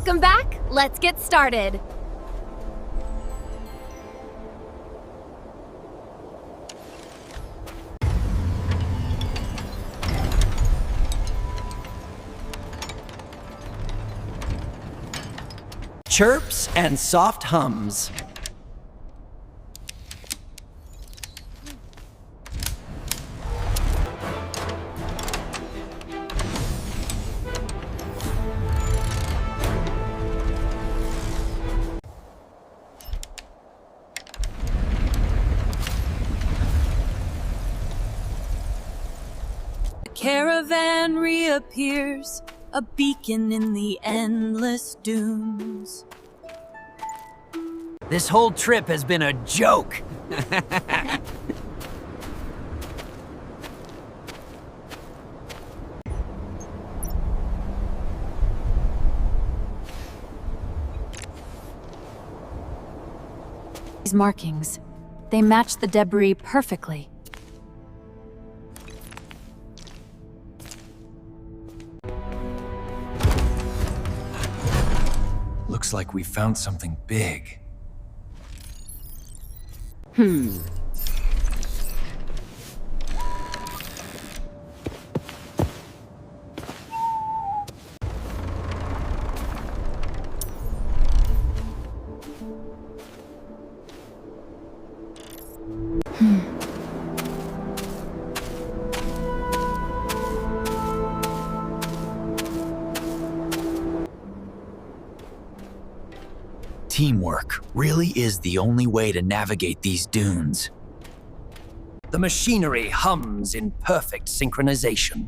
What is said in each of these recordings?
Welcome back. Let's get started. Chirps and soft hums. The caravan reappears, a beacon in the endless dunes. This whole trip has been a joke. These markings, they match the debris perfectly. Looks like we found something big. Teamwork really is the only way to navigate these dunes. The machinery hums in perfect synchronization.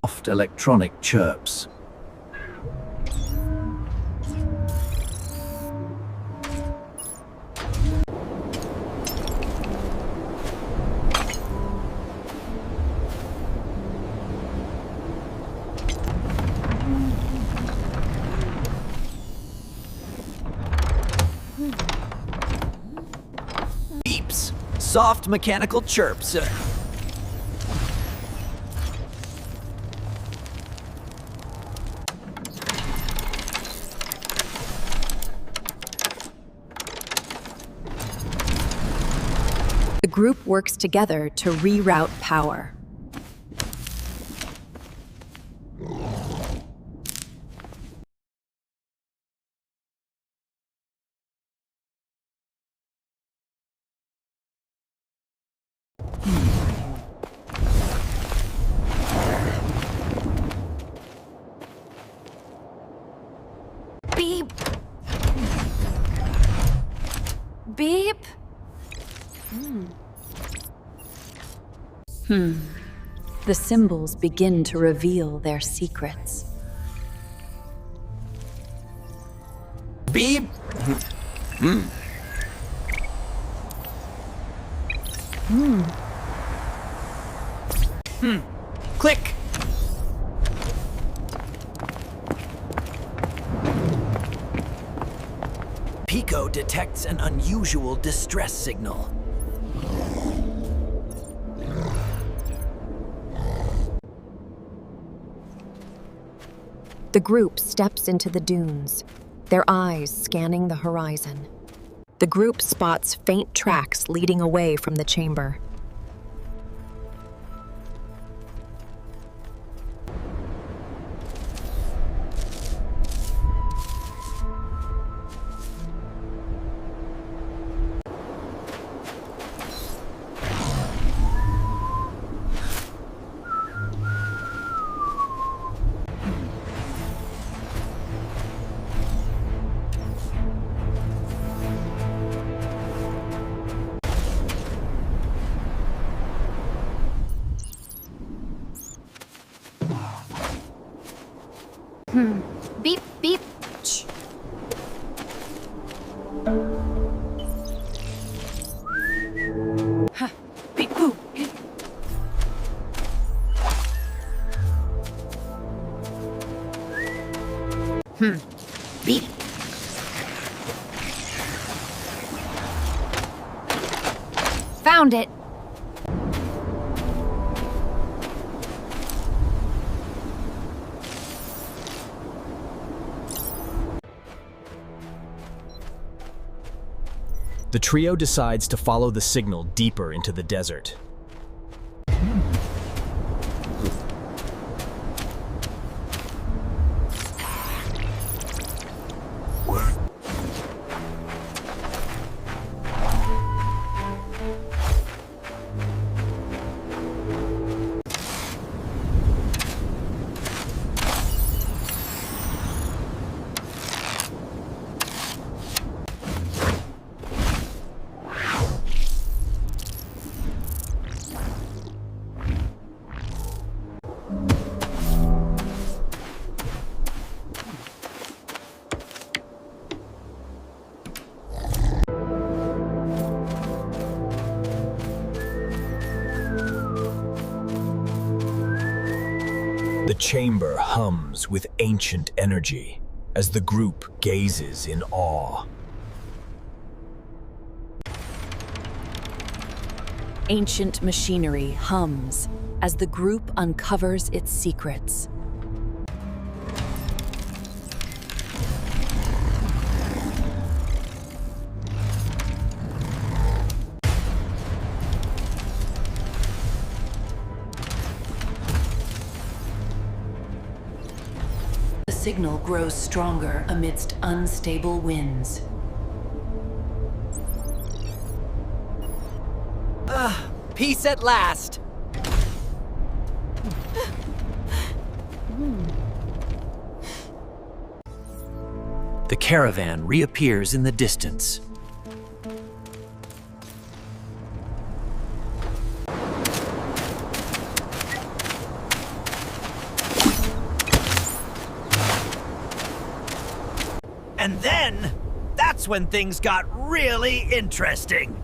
Soft electronic chirps. Beeps. Soft mechanical chirps. The group works together to reroute power. Beep. Beep. The symbols begin to reveal their secrets. Beep. Click. Pico detects an unusual distress signal. The group steps into the dunes, their eyes scanning the horizon. The group spots faint tracks leading away from the chamber. Beep, beep. Beep boo. Beep. Found it. The trio decides to follow the signal deeper into the desert. The chamber hums with ancient energy as the group gazes in awe. Ancient machinery hums as the group uncovers its secrets. The signal grows stronger amidst unstable winds. Peace at last! The caravan reappears in the distance. And then, that's when things got really interesting.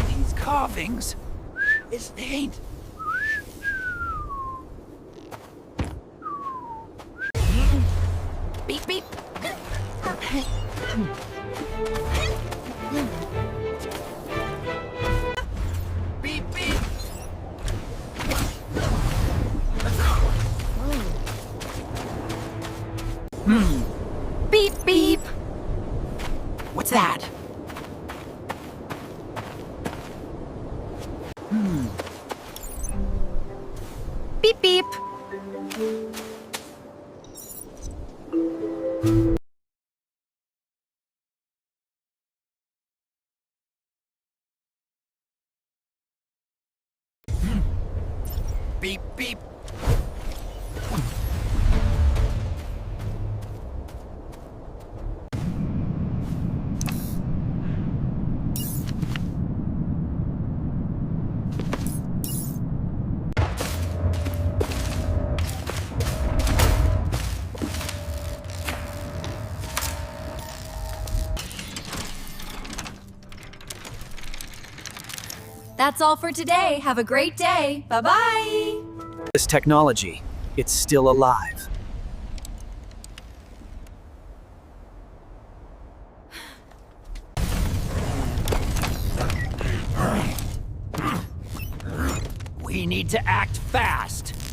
These carvings, it ain't. Beep, beep. Beep, beep. Beep, beep. What's that? Beep, beep. Beep, beep. That's all for today. Have a great day. Bye-bye. This technology, it's still alive. We need to act fast.